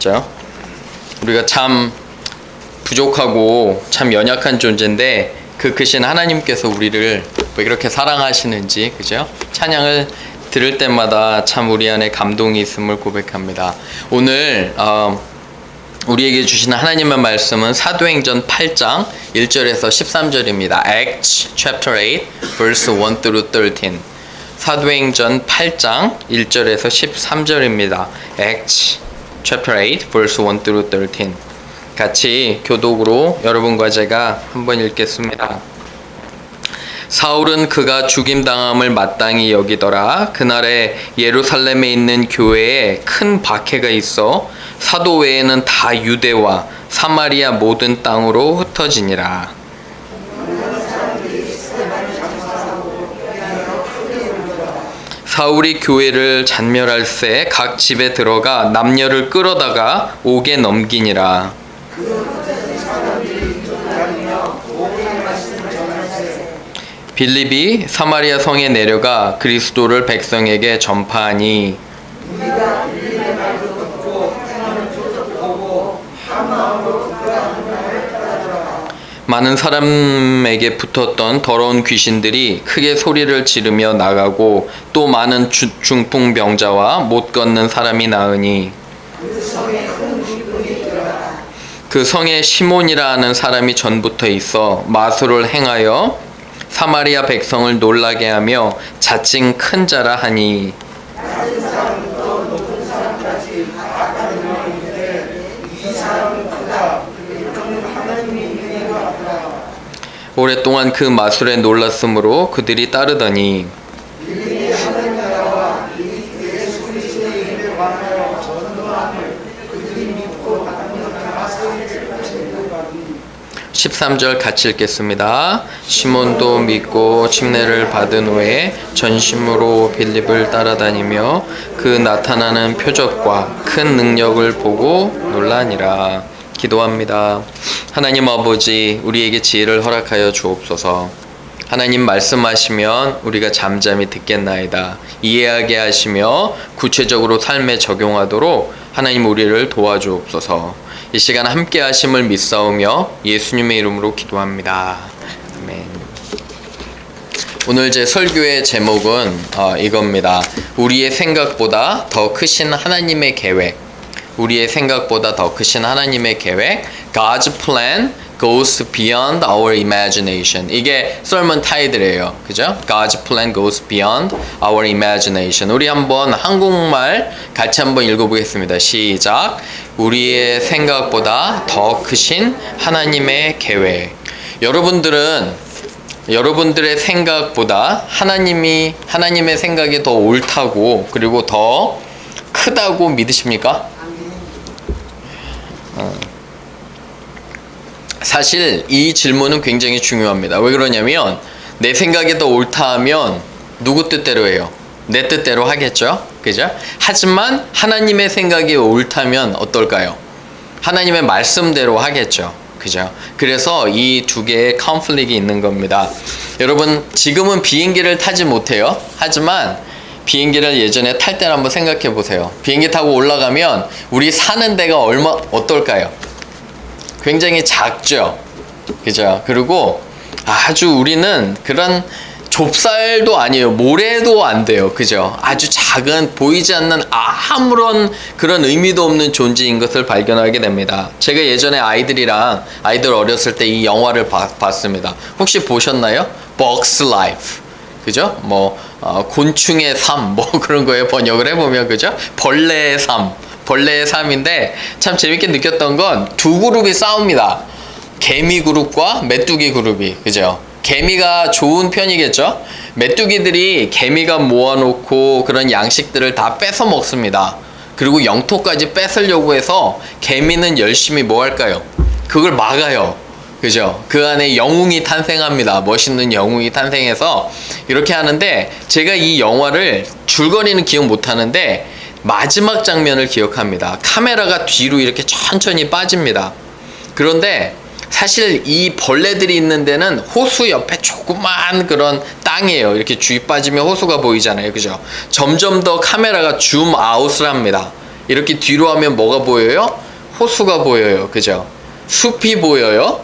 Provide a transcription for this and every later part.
그죠? 우리가 참 부족하고 참 연약한 존재인데 그 크신 하나님께서 우리를 왜 그렇게 사랑하시는지, 그죠? 찬양을 들을 때마다 참 우리 안에 감동이 있음을 고백합니다. 오늘 우리에게 주신 하나님의 말씀은 사도행전 8장 1절에서 13절입니다. Acts chapter 8 verse 1 through 13. 사도행전 8장 1절에서 13절입니다. Acts chapter 8 verse 1 through 13. 같이 교독으로 여러분과 제가 한번 읽겠습니다. 사울은 그가 죽임당함을 마땅히 여기더라. 그날에 예루살렘에 있는 교회에 큰 박해가 있어 사도 외에는 다 유대와 사마리아 모든 땅으로 흩어지니라. 사울이 교회를 잔멸할새 각 집에 들어가 남녀를 끌어다가 옥에 넘기니라. 빌립이 사마리아 성에 내려가 그리스도를 백성에게 전파하니 많은 사람에게 붙었던 더러운 귀신들이 크게 소리를 지르며 나가고 또 많은 중풍병자와 못 걷는 사람이 나으니 그 성에 시몬이라 하는 사람이 전부터 있어 마술을 행하여 사마리아 백성을 놀라게 하며 자칭 큰 자라 하니 오랫동안 그 마술에 놀랐으므로 그들이 따르더니 13절 같이 읽겠습니다. 시몬도 믿고 침례를 받은 후에 전심으로 빌립을 따라다니며 그 나타나는 표적과 큰 능력을 보고 놀라니라. 기도합니다. 하나님 아버지, 우리에게 지혜를 허락하여 주옵소서. 하나님 말씀하시면 우리가 잠잠히 듣겠나이다. 이해하게 하시며 구체적으로 삶에 적용하도록 하나님 우리를 도와주옵소서. 이 시간 함께 하심을 믿사오며 예수님의 이름으로 기도합니다. 아멘. 오늘 제 설교의 제목은 이겁니다. 우리의 생각보다 더 크신 하나님의 계획. 우리의 생각보다 더 크신 하나님의 계획. God's plan goes beyond our imagination. 이게 sermon title이에요. 그죠? God's plan goes beyond our imagination. 우리 한번 한국말 같이 한번 읽어보겠습니다. 시작. 우리의 생각보다 더 크신 하나님의 계획. 여러분들의 생각보다 하나님의 생각이 더 옳다고 그리고 더 크다고 믿으십니까? 사실 이 질문은 굉장히 중요합니다. 왜 그러냐면 내 생각이 더 옳다 하면 누구 뜻대로 해요? 내 뜻대로 하겠죠? 그죠? 하지만 하나님의 생각이 옳다면 어떨까요? 하나님의 말씀대로 하겠죠. 그죠? 그래서 이 두 개의 컨플릭이 있는 겁니다. 여러분, 지금은 비행기를 타지 못해요. 하지만 비행기를 예전에 탈 때를 한번 생각해 보세요. 비행기 타고 올라가면 우리 사는 데가 어떨까요? 굉장히 작죠. 그죠? 그리고 아주 우리는 그런 좁쌀도 아니에요. 모래도 안 돼요. 그죠? 아주 작은 보이지 않는 아무런 그런 의미도 없는 존재인 것을 발견하게 됩니다. 제가 예전에 아이들 어렸을 때 이 영화를 봤습니다. 혹시 보셨나요? Bug's Life. 그죠? 곤충의 삶 그런 거에 번역을 해보면 그죠? 벌레의 삶인데 참 재밌게 느꼈던 건 두 그룹이 싸웁니다. 개미 그룹과 메뚜기 그룹이. 그죠? 개미가 좋은 편이겠죠? 메뚜기들이 개미가 모아놓고 그런 양식들을 다 뺏어 먹습니다. 그리고 영토까지 뺏으려고 해서 개미는 열심히 뭐 할까요? 그걸 막아요. 그죠? 그 안에 영웅이 탄생합니다. 멋있는 영웅이 탄생해서 이렇게 하는데 제가 이 영화를 줄거리는 기억 못하는데 마지막 장면을 기억합니다. 카메라가 뒤로 이렇게 천천히 빠집니다. 그런데 사실 이 벌레들이 있는 데는 호수 옆에 조그만 그런 땅이에요. 이렇게 주위 빠지면 호수가 보이잖아요. 그죠? 점점 더 카메라가 줌 아웃을 합니다. 이렇게 뒤로 하면 뭐가 보여요? 호수가 보여요. 그죠? 숲이 보여요.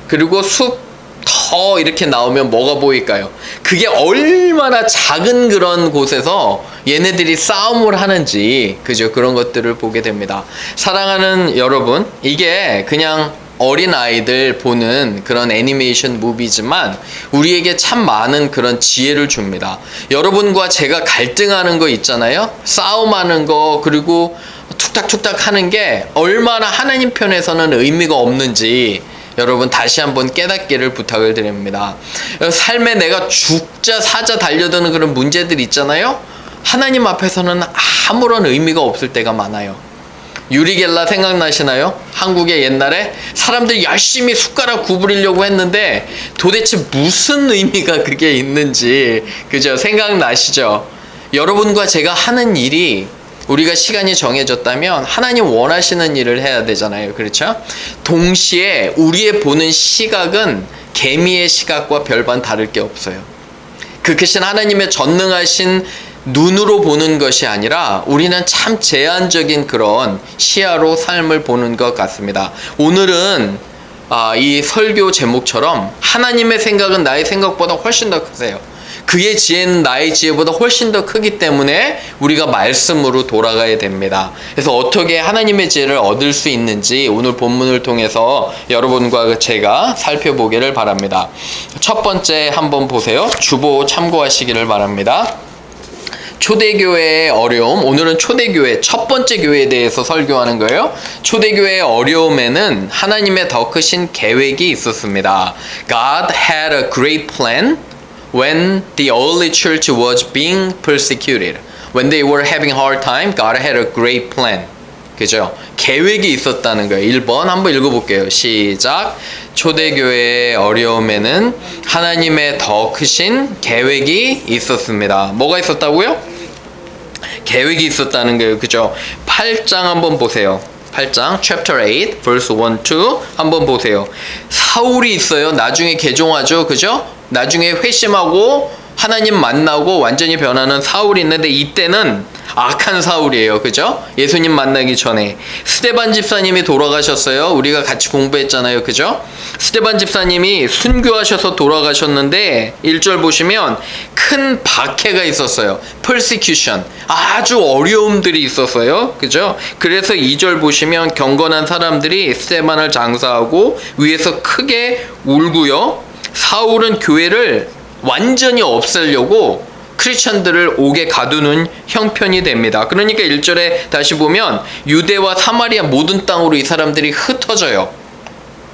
그리고 숲 더 이렇게 나오면 뭐가 보일까요? 그게 얼마나 작은 그런 곳에서 얘네들이 싸움을 하는지, 그죠? 그런 것들을 보게 됩니다. 사랑하는 여러분, 이게 그냥 어린 아이들 보는 그런 애니메이션 무비지만 우리에게 참 많은 그런 지혜를 줍니다. 여러분과 제가 갈등하는 거 있잖아요. 싸움하는 거, 그리고 툭탁툭탁 하는 게 얼마나 하나님 편에서는 의미가 없는지 여러분 다시 한번 깨닫기를 부탁을 드립니다. 삶에 내가 죽자 사자 달려드는 그런 문제들 있잖아요. 하나님 앞에서는 아무런 의미가 없을 때가 많아요. 유리겔라 생각나시나요? 한국에 옛날에 사람들이 열심히 숟가락 구부리려고 했는데 도대체 무슨 의미가 그게 있는지, 그죠? 생각나시죠? 여러분과 제가 하는 일이, 우리가 시간이 정해졌다면 하나님 원하시는 일을 해야 되잖아요. 그렇죠? 동시에 우리의 보는 시각은 개미의 시각과 별반 다를 게 없어요. 그 크신 하나님의 전능하신 눈으로 보는 것이 아니라 우리는 참 제한적인 그런 시야로 삶을 보는 것 같습니다. 오늘은 이 설교 제목처럼 하나님의 생각은 나의 생각보다 훨씬 더 크세요. 그의 지혜는 나의 지혜보다 훨씬 더 크기 때문에 우리가 말씀으로 돌아가야 됩니다. 그래서 어떻게 하나님의 지혜를 얻을 수 있는지 오늘 본문을 통해서 여러분과 제가 살펴보기를 바랍니다. 첫 번째 한번 보세요. 주보 참고하시기를 바랍니다. 초대교회의 어려움. 오늘은 초대교회, 첫 번째 교회에 대해서 설교하는 거예요. 초대교회의 어려움에는 하나님의 더 크신 계획이 있었습니다. God had a great plan when the early church was being persecuted. When they were having a hard time, God had a great plan. 그죠? 계획이 있었다는 거예요. 1번 한번 읽어볼게요. 시작. 초대교회의 어려움에는 하나님의 더 크신 계획이 있었습니다. 뭐가 있었다고요? 계획이 있었다는 거예요. 그죠? 8장 한번 보세요. 8장 chapter 8 verse 1, 2 한번 보세요. 사울이 있어요. 나중에 개종하죠. 그죠? 나중에 회심하고 하나님 만나고 완전히 변하는 사울이 있는데 이때는 악한 사울이에요. 그죠? 예수님 만나기 전에 스데반 집사님이 돌아가셨어요. 우리가 같이 공부했잖아요. 그죠? 스데반 집사님이 순교하셔서 돌아가셨는데 1절 보시면 큰 박해가 있었어요. persecution. 아주 어려움들이 있었어요. 그죠? 그래서 2절 보시면 경건한 사람들이 스데반을 장사하고 위에서 크게 울고요. 사울은 교회를 완전히 없애려고 크리스천들을 옥에 가두는 형편이 됩니다. 그러니까 1절에 다시 보면 유대와 사마리아 모든 땅으로 이 사람들이 흩어져요.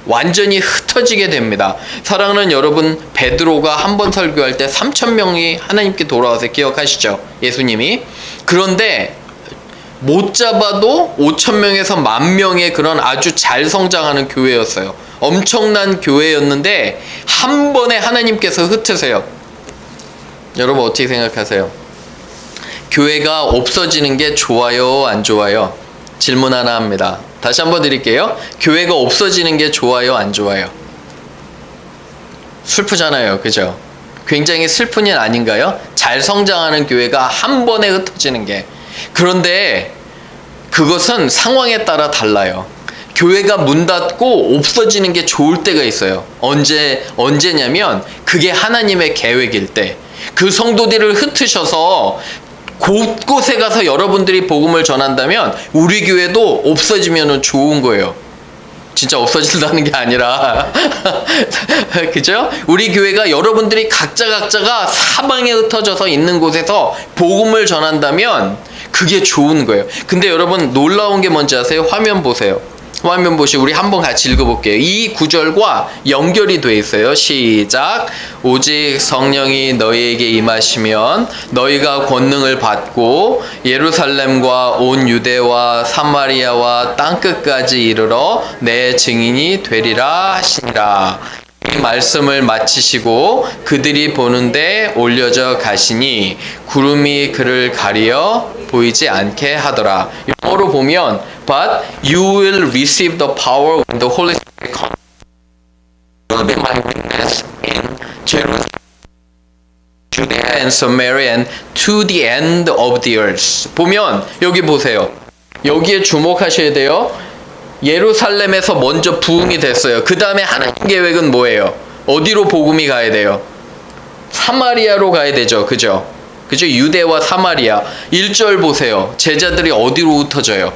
완전히 흩어지게 됩니다. 사랑하는 여러분, 베드로가 한 번 설교할 때 3,000명이 하나님께 돌아와서 기억하시죠? 예수님이. 그런데 못 잡아도 5,000명에서 10,000명의 그런 아주 잘 성장하는 교회였어요. 엄청난 교회였는데 한 번에 하나님께서 흩으세요. 여러분 어떻게 생각하세요? 교회가 없어지는 게 좋아요, 안 좋아요? 질문 하나 합니다. 다시 한번 드릴게요. 교회가 없어지는 게 좋아요, 안 좋아요? 슬프잖아요. 그죠? 굉장히 슬픈 일 아닌가요? 잘 성장하는 교회가 한 번에 흩어지는 게. 그런데 그것은 상황에 따라 달라요. 교회가 문 닫고 없어지는 게 좋을 때가 있어요. 언제냐면 그게 하나님의 계획일 때. 그 성도들을 흩으셔서 곳곳에 가서 여러분들이 복음을 전한다면 우리 교회도 없어지면 좋은 거예요. 진짜 없어진다는 게 아니라 그죠? 우리 교회가 여러분들이 각자가 사방에 흩어져서 있는 곳에서 복음을 전한다면 그게 좋은 거예요. 근데 여러분 놀라운 게 뭔지 아세요? 화면 보세요. 화면 보시고 우리 한번 같이 읽어볼게요. 이 구절과 연결이 돼 있어요. 시작. 오직 성령이 너희에게 임하시면 너희가 권능을 받고 예루살렘과 온 유대와 사마리아와 땅끝까지 이르러 내 증인이 되리라 하시니라. 이 말씀을 마치시고 그들이 보는데 올려져 가시니 구름이 그를 가리어 보이지 않게 하더라. 영어로 보면 But you will receive the power when the Holy Spirit comes. You will be my witness in Jerusalem, Judea and Samaria and to the end of the earth. 보면 여기 보세요. 여기에 주목하셔야 돼요. 예루살렘에서 먼저 부흥이 됐어요. 그 다음에 하나님 계획은 뭐예요? 어디로 복음이 가야 돼요? 사마리아로 가야 되죠. 그죠? 그죠? 유대와 사마리아. 1절 보세요. 제자들이 어디로 흩어져요?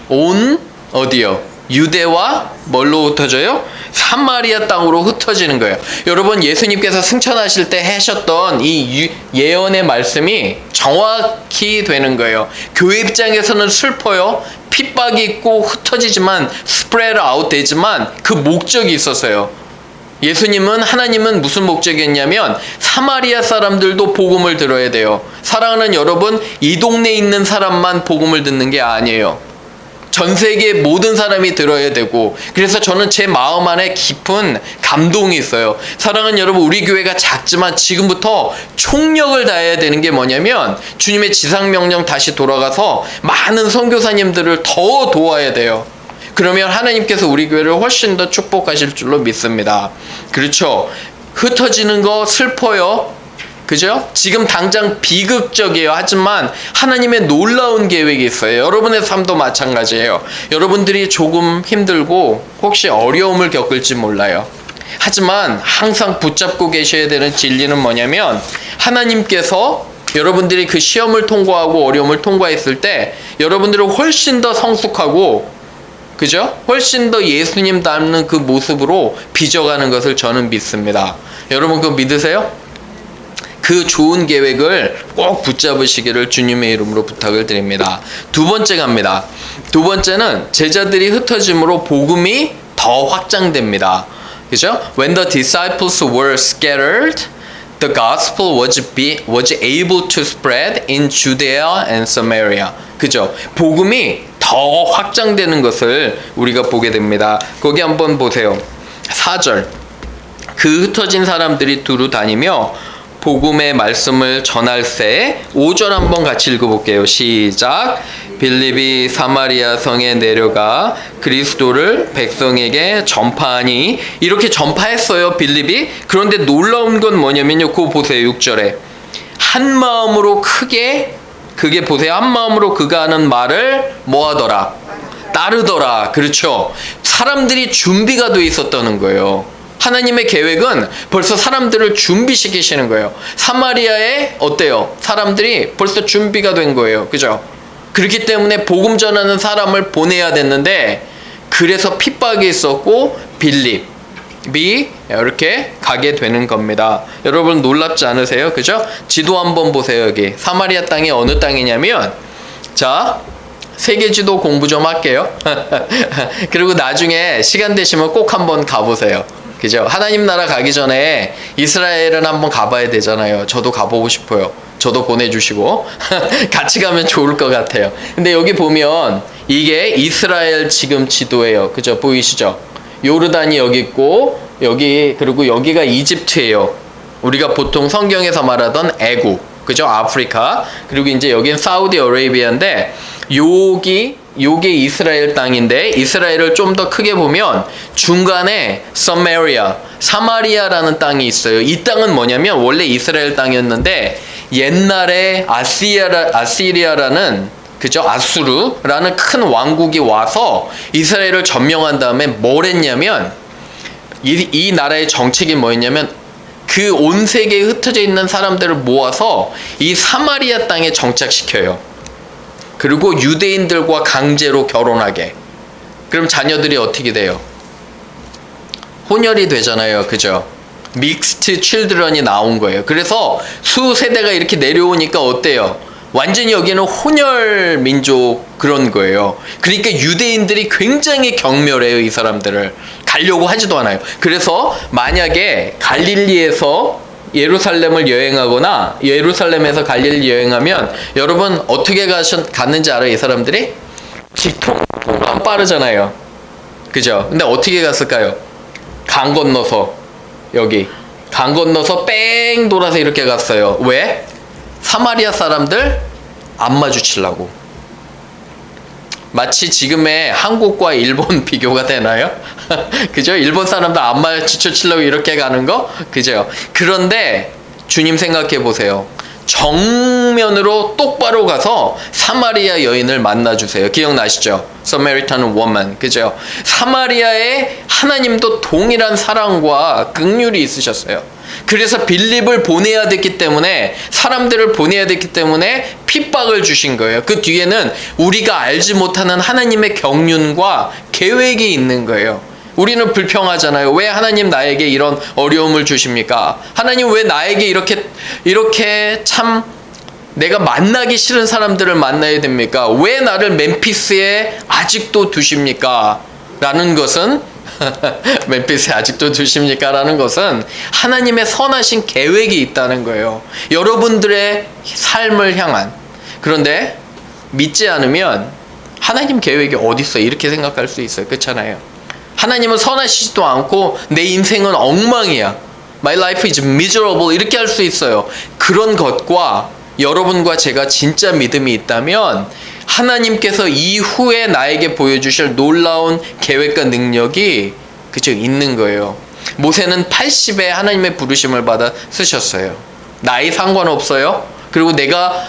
온 어디요? 유대와 뭘로 흩어져요? 사마리아 땅으로 흩어지는 거예요. 여러분, 예수님께서 승천하실 때 하셨던 이 예언의 말씀이 정확히 되는 거예요. 교회 입장에서는 슬퍼요. 핍박이 있고 흩어지지만 스프레드 아웃 되지만 그 목적이 있었어요. 예수님은, 하나님은 무슨 목적이었냐면 사마리아 사람들도 복음을 들어야 돼요. 사랑하는 여러분, 이 동네에 있는 사람만 복음을 듣는 게 아니에요. 전 세계 모든 사람이 들어야 되고, 그래서 저는 제 마음 안에 깊은 감동이 있어요. 사랑하는 여러분, 우리 교회가 작지만 지금부터 총력을 다해야 되는 게 뭐냐면 주님의 지상명령 다시 돌아가서 많은 선교사님들을 더 도와야 돼요. 그러면 하나님께서 우리 교회를 훨씬 더 축복하실 줄로 믿습니다. 그렇죠? 흩어지는 거 슬퍼요. 그죠? 지금 당장 비극적이에요. 하지만 하나님의 놀라운 계획이 있어요. 여러분의 삶도 마찬가지예요. 여러분들이 조금 힘들고 혹시 어려움을 겪을지 몰라요. 하지만 항상 붙잡고 계셔야 되는 진리는 뭐냐면, 하나님께서 여러분들이 그 시험을 통과하고 어려움을 통과했을 때 여러분들을 훨씬 더 성숙하고, 그죠? 훨씬 더 예수님 닮는 그 모습으로 빚어가는 것을 저는 믿습니다. 여러분, 그거 믿으세요? 그 좋은 계획을 꼭 붙잡으시기를 주님의 이름으로 부탁을 드립니다. 두 번째 갑니다. 두 번째는 제자들이 흩어짐으로 복음이 더 확장됩니다. 그죠? When the disciples were scattered, the gospel was able to spread in Judea and Samaria. 그죠? 복음이 더 확장되는 것을 우리가 보게 됩니다. 거기 한번 보세요. 4절. 그 흩어진 사람들이 두루 다니며 복음의 말씀을 전할새. 5절 한번 같이 읽어볼게요. 시작. 빌립이 사마리아 성에 내려가 그리스도를 백성에게 전파하니. 이렇게 전파했어요, 빌립이. 그런데 놀라운 건 뭐냐면요, 그거 보세요. 6절에 한 마음으로 그게 보세요. 한 마음으로 그가 하는 말을 뭐하더라? 따르더라. 그렇죠? 사람들이 준비가 돼 있었다는 거예요. 하나님의 계획은 벌써 사람들을 준비시키시는 거예요. 사마리아에 어때요? 사람들이 벌써 준비가 된 거예요. 그죠? 그렇기 때문에 복음 전하는 사람을 보내야 됐는데, 그래서 핍박이 있었고 빌립이 이렇게 가게 되는 겁니다. 여러분 놀랍지 않으세요? 그죠? 지도 한번 보세요. 여기 사마리아 땅이 어느 땅이냐면, 자, 세계지도 공부 좀 할게요. 그리고 나중에 시간 되시면 꼭 한번 가보세요. 그죠? 하나님 나라 가기 전에 이스라엘은 한번 가봐야 되잖아요. 저도 가보고 싶어요. 저도 보내주시고 같이 가면 좋을 것 같아요. 근데 여기 보면 이게 이스라엘 지금 지도예요. 그죠? 보이시죠? 요르단이 여기 있고, 여기, 그리고 여기가 이집트예요. 우리가 보통 성경에서 말하던 애국, 그죠? 아프리카. 그리고 이제 여긴 사우디아라비아인데, 요게 이스라엘 땅인데, 이스라엘을 좀 더 크게 보면 중간에 사마리아라는 땅이 있어요. 이 땅은 뭐냐면 원래 이스라엘 땅이었는데, 옛날에 아시리아라는, 그죠? 아수르라는 큰 왕국이 와서 이스라엘을 점령한 다음에 뭘 했냐면, 이 나라의 정책이 뭐였냐면, 그 온 세계에 흩어져 있는 사람들을 모아서 이 사마리아 땅에 정착시켜요. 그리고 유대인들과 강제로 결혼하게. 그럼 자녀들이 어떻게 돼요? 혼혈이 되잖아요. 그죠? 믹스트 칠드런이 나온 거예요. 그래서 수세대가 이렇게 내려오니까 어때요? 완전히 여기는 혼혈 민족 그런 거예요. 그러니까 유대인들이 굉장히 경멸해요. 이 사람들을 가려고 하지도 않아요. 그래서 만약에 갈릴리에서 예루살렘을 여행하거나 예루살렘에서 갈릴리 여행하면 여러분 어떻게 갔는지 알아요? 이 사람들이? 직통으로 빠르잖아요. 그죠? 근데 어떻게 갔을까요? 강 건너서, 여기 강 건너서 뺑 돌아서 이렇게 갔어요. 왜? 사마리아 사람들 안 마주치려고. 마치 지금의 한국과 일본 비교가 되나요? 그죠? 일본 사람들 안 마주치려고 이렇게 가는 거? 그죠? 그런데 주님 생각해 보세요. 정면으로 똑바로 가서 사마리아 여인을 만나주세요. 기억나시죠? Samaritan woman. 그죠? 사마리아에 하나님도 동일한 사랑과 긍휼이 있으셨어요. 그래서 빌립을 보내야 됐기 때문에, 사람들을 보내야 됐기 때문에 핍박을 주신 거예요. 그 뒤에는 우리가 알지 못하는 하나님의 경륜과 계획이 있는 거예요. 우리는 불평하잖아요. 왜 하나님 나에게 이런 어려움을 주십니까? 하나님 왜 나에게 이렇게 참 내가 만나기 싫은 사람들을 만나야 됩니까? 왜 나를 멤피스에 아직도 두십니까? 라는 것은 멤피스에 아직도 두십니까? 라는 것은 하나님의 선하신 계획이 있다는 거예요. 여러분들의 삶을 향한. 그런데 믿지 않으면 하나님 계획이 어디 있어? 이렇게 생각할 수 있어요. 그렇잖아요. 하나님은 선하시지도 않고 내 인생은 엉망이야. My life is miserable. 이렇게 할 수 있어요. 그런 것과 여러분과 제가 진짜 믿음이 있다면 하나님께서 이후에 나에게 보여주실 놀라운 계획과 능력이 그저 있는 거예요. 모세는 80에 하나님의 부르심을 받아 쓰셨어요. 나이 상관없어요. 그리고 내가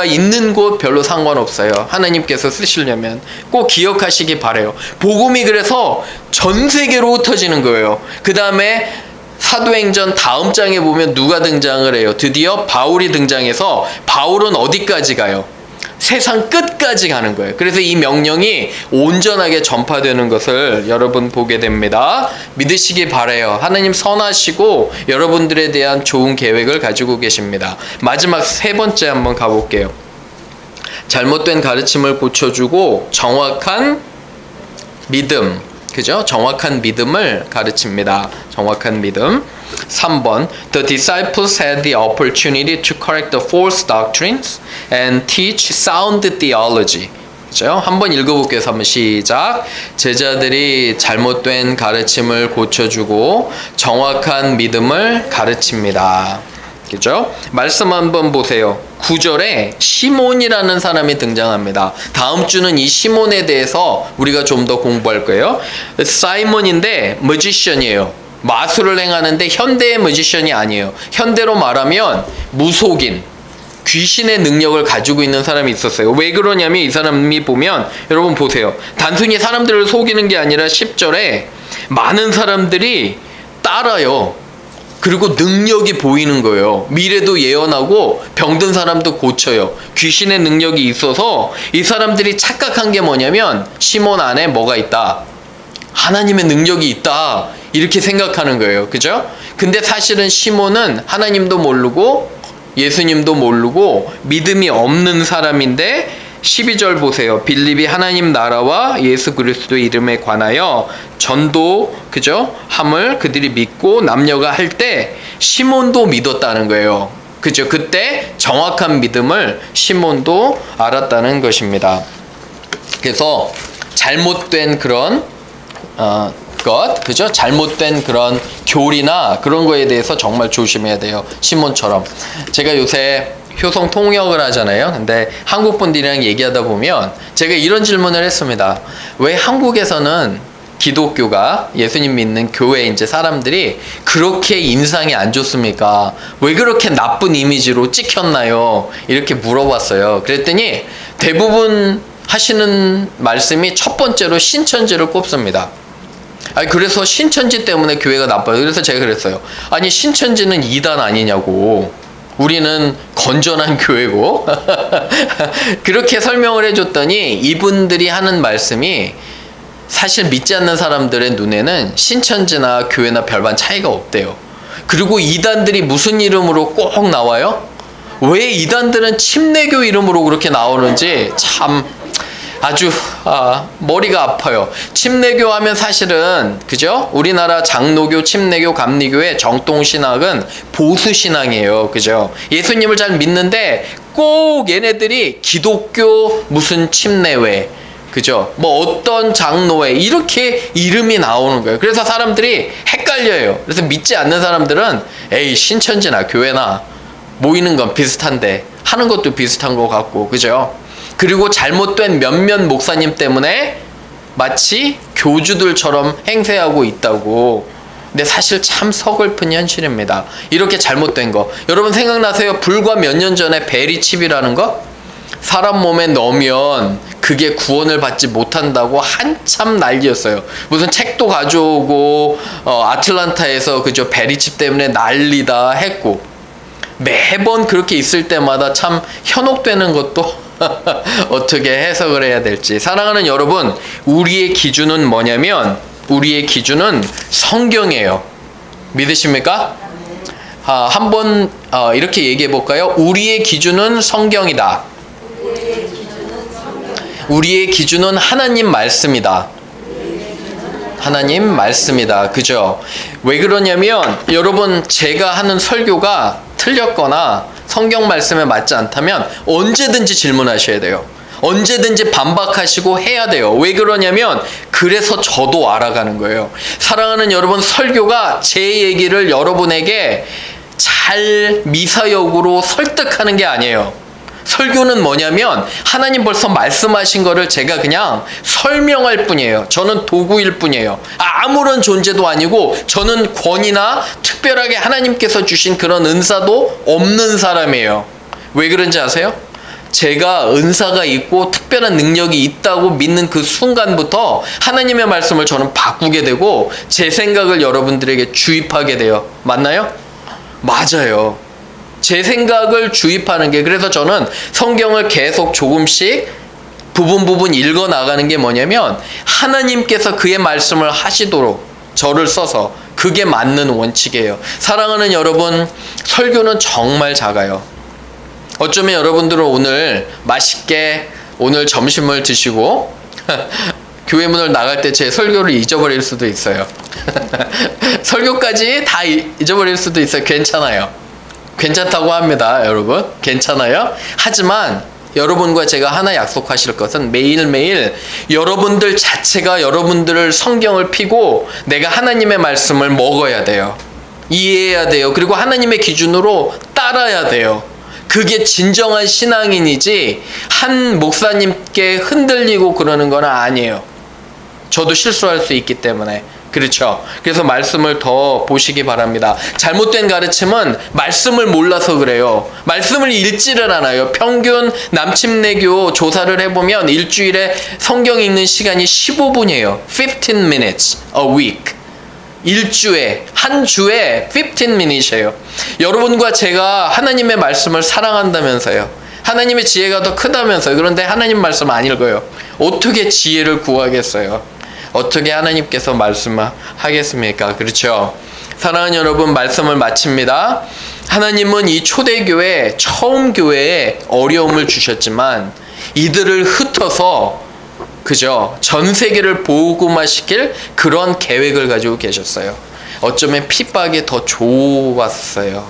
있는 곳 별로 상관없어요. 하나님께서 쓰시려면 꼭 기억하시기 바래요. 복음이 그래서 전 세계로 흩어지는 거예요. 그 다음에 사도행전 다음 장에 보면 누가 등장을 해요? 드디어 바울이 등장해서 바울은 어디까지 가요? 세상 끝까지 가는 거예요. 그래서 이 명령이 온전하게 전파되는 것을 여러분 보게 됩니다. 믿으시기 바라요. 하나님 선하시고 여러분들에 대한 좋은 계획을 가지고 계십니다. 마지막 세 번째 한번 가볼게요. 잘못된 가르침을 고쳐주고 정확한 믿음. 그죠? 정확한 믿음을 가르칩니다. 정확한 믿음. 3번. The disciples had the opportunity to correct the false doctrines and teach sound theology. 그죠? 한번 읽어볼게요. 한번 시작. 제자들이 잘못된 가르침을 고쳐주고 정확한 믿음을 가르칩니다. 그죠? 말씀 한번 보세요. 9절에 시몬이라는 사람이 등장합니다. 다음 주는 이 시몬에 대해서 우리가 좀 더 공부할 거예요. 사이몬인데 머지션이에요. 마술을 행하는데 현대의 머지션이 아니에요. 현대로 말하면 무속인, 귀신의 능력을 가지고 있는 사람이 있었어요. 왜 그러냐면 이 사람이 보면 여러분 보세요. 단순히 사람들을 속이는 게 아니라 10절에 많은 사람들이 따라요. 그리고 능력이 보이는 거예요. 미래도 예언하고 병든 사람도 고쳐요. 귀신의 능력이 있어서 이 사람들이 착각한 게 뭐냐면 시몬 안에 뭐가 있다? 하나님의 능력이 있다. 이렇게 생각하는 거예요. 그죠? 근데 사실은 시몬은 하나님도 모르고 예수님도 모르고 믿음이 없는 사람인데 12절 보세요. 빌립이 하나님 나라와 예수 그리스도 이름에 관하여 전도, 그죠? 함을 그들이 믿고 남녀가 할 때 시몬도 믿었다는 거예요. 그죠? 그때 정확한 믿음을 시몬도 알았다는 것입니다. 그래서 잘못된 그런 그죠? 잘못된 그런 교리나 그런 거에 대해서 정말 조심해야 돼요. 시몬처럼. 제가 요새 효성 통역을 하잖아요. 근데 한국 분들이랑 얘기하다 보면 제가 이런 질문을 했습니다. 왜 한국에서는 기독교가 예수님 믿는 교회 이제 사람들이 그렇게 인상이 안 좋습니까? 왜 그렇게 나쁜 이미지로 찍혔나요? 이렇게 물어봤어요. 그랬더니 대부분 하시는 말씀이 첫 번째로 신천지를 꼽습니다. 아니 그래서 신천지 때문에 교회가 나빠요. 그래서 제가 그랬어요. 아니 신천지는 이단 아니냐고. 우리는 건전한 교회고 그렇게 설명을 해줬더니 이분들이 하는 말씀이 사실 믿지 않는 사람들의 눈에는 신천지나 교회나 별반 차이가 없대요. 그리고 이단들이 무슨 이름으로 꼭 나와요? 왜 이단들은 침례교 이름으로 그렇게 나오는지 참 아주 머리가 아파요. 침례교 하면 사실은 그죠? 우리나라 장로교, 침례교, 감리교의 정통신학은 보수신앙이에요. 그죠? 예수님을 잘 믿는데 꼭 얘네들이 기독교 무슨 침례회, 그죠? 뭐 어떤 장로회 이렇게 이름이 나오는 거예요. 그래서 사람들이 헷갈려요. 그래서 믿지 않는 사람들은 에이 신천지나 교회나 모이는 건 비슷한데 하는 것도 비슷한 것 같고, 그죠? 그리고 잘못된 몇몇 목사님 때문에 마치 교주들처럼 행세하고 있다고 근데 사실 참 서글픈 현실입니다. 이렇게 잘못된 거. 여러분 생각나세요? 불과 몇 년 전에 베리칩이라는 거? 사람 몸에 넣으면 그게 구원을 받지 못한다고 한참 난리였어요. 무슨 책도 가져오고 아틀란타에서 그저 베리칩 때문에 난리다 했고, 매번 그렇게 있을 때마다 참 현혹되는 것도 어떻게 해석을 해야 될지. 사랑하는 여러분, 우리의 기준은 뭐냐면 우리의 기준은 성경이에요. 믿으십니까? 한번 이렇게 얘기해 볼까요? 우리의 기준은 성경이다. 우리의 기준은 하나님 말씀이다. 하나님 말씀이다. 그죠? 왜 그러냐면 여러분, 제가 하는 설교가 틀렸거나 성경 말씀에 맞지 않다면 언제든지 질문하셔야 돼요. 언제든지 반박하시고 해야 돼요. 왜 그러냐면 그래서 저도 알아가는 거예요. 사랑하는 여러분, 설교가 제 얘기를 여러분에게 잘 미사역으로 설득하는 게 아니에요. 설교는 뭐냐면 하나님 벌써 말씀하신 거를 제가 그냥 설명할 뿐이에요. 저는 도구일 뿐이에요. 아무런 존재도 아니고 저는 권위나 특별하게 하나님께서 주신 그런 은사도 없는 사람이에요. 왜 그런지 아세요? 제가 은사가 있고 특별한 능력이 있다고 믿는 그 순간부터 하나님의 말씀을 저는 바꾸게 되고 제 생각을 여러분들에게 주입하게 돼요. 맞나요? 맞아요. 제 생각을 주입하는 게, 그래서 저는 성경을 계속 조금씩 부분 읽어 나가는 게 뭐냐면 하나님께서 그의 말씀을 하시도록 저를 써서, 그게 맞는 원칙이에요. 사랑하는 여러분, 설교는 정말 작아요. 어쩌면 여러분들은 오늘 맛있게 오늘 점심을 드시고 교회 문을 나갈 때 제 설교를 잊어버릴 수도 있어요. 설교까지 다 잊어버릴 수도 있어요. 괜찮아요. 괜찮다고 합니다, 여러분. 괜찮아요. 하지만 여러분과 제가 하나 약속하실 것은 매일매일 여러분들 자체가 여러분들을 성경을 피고 내가 하나님의 말씀을 먹어야 돼요. 이해해야 돼요. 그리고 하나님의 기준으로 따라야 돼요. 그게 진정한 신앙인이지 한 목사님께 흔들리고 그러는 건 아니에요. 저도 실수할 수 있기 때문에. 그렇죠? 그래서 말씀을 더 보시기 바랍니다. 잘못된 가르침은 말씀을 몰라서 그래요. 말씀을 읽지를 않아요. 평균 남침내교 조사를 해보면 일주일에 성경 읽는 시간이 15분이에요. 15 minutes a week. 일주에, 한 주에 15 minutes예요. 여러분과 제가 하나님의 말씀을 사랑한다면서요. 하나님의 지혜가 더 크다면서요. 그런데 하나님 말씀 안 읽어요. 어떻게 지혜를 구하겠어요? 어떻게 하나님께서 말씀하겠습니까? 그렇죠? 사랑하는 여러분, 말씀을 마칩니다. 하나님은 이 초대교회, 처음 교회에 어려움을 주셨지만 이들을 흩어서, 그죠? 전 세계를 복음화시킬 그런 계획을 가지고 계셨어요. 어쩌면 핍박이 더 좋았어요.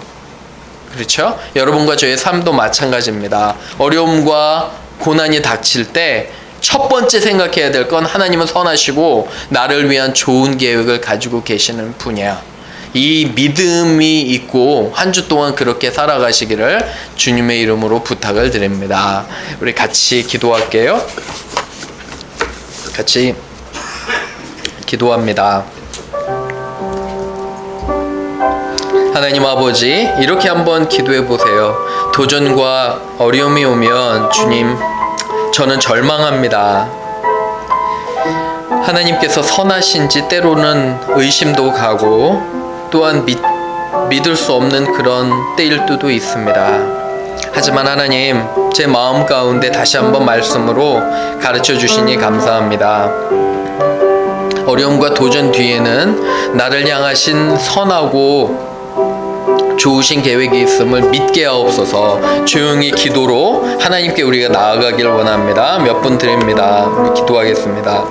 그렇죠? 여러분과 저의 삶도 마찬가지입니다. 어려움과 고난이 닥칠 때 첫 번째 생각해야 될 건 하나님은 선하시고 나를 위한 좋은 계획을 가지고 계시는 분이야. 이 믿음이 있고 한 주 동안 그렇게 살아가시기를 주님의 이름으로 부탁을 드립니다. 우리 같이 기도할게요. 같이 기도합니다. 하나님 아버지, 이렇게 한번 기도해 보세요. 도전과 어려움이 오면 주님, 저는 절망합니다. 하나님께서 선하신지 때로는 의심도 가고 또한 믿을 수 없는 그런 때일 때도 있습니다. 하지만 하나님, 제 마음 가운데 다시 한번 말씀으로 가르쳐 주시니 감사합니다. 어려움과 도전 뒤에는 나를 향하신 선하고 좋으신 계획이 있음을 믿게 하옵소서. 조용히 기도로 하나님께 우리가 나아가길 원합니다. 몇 분 드립니다. 우리 기도하겠습니다.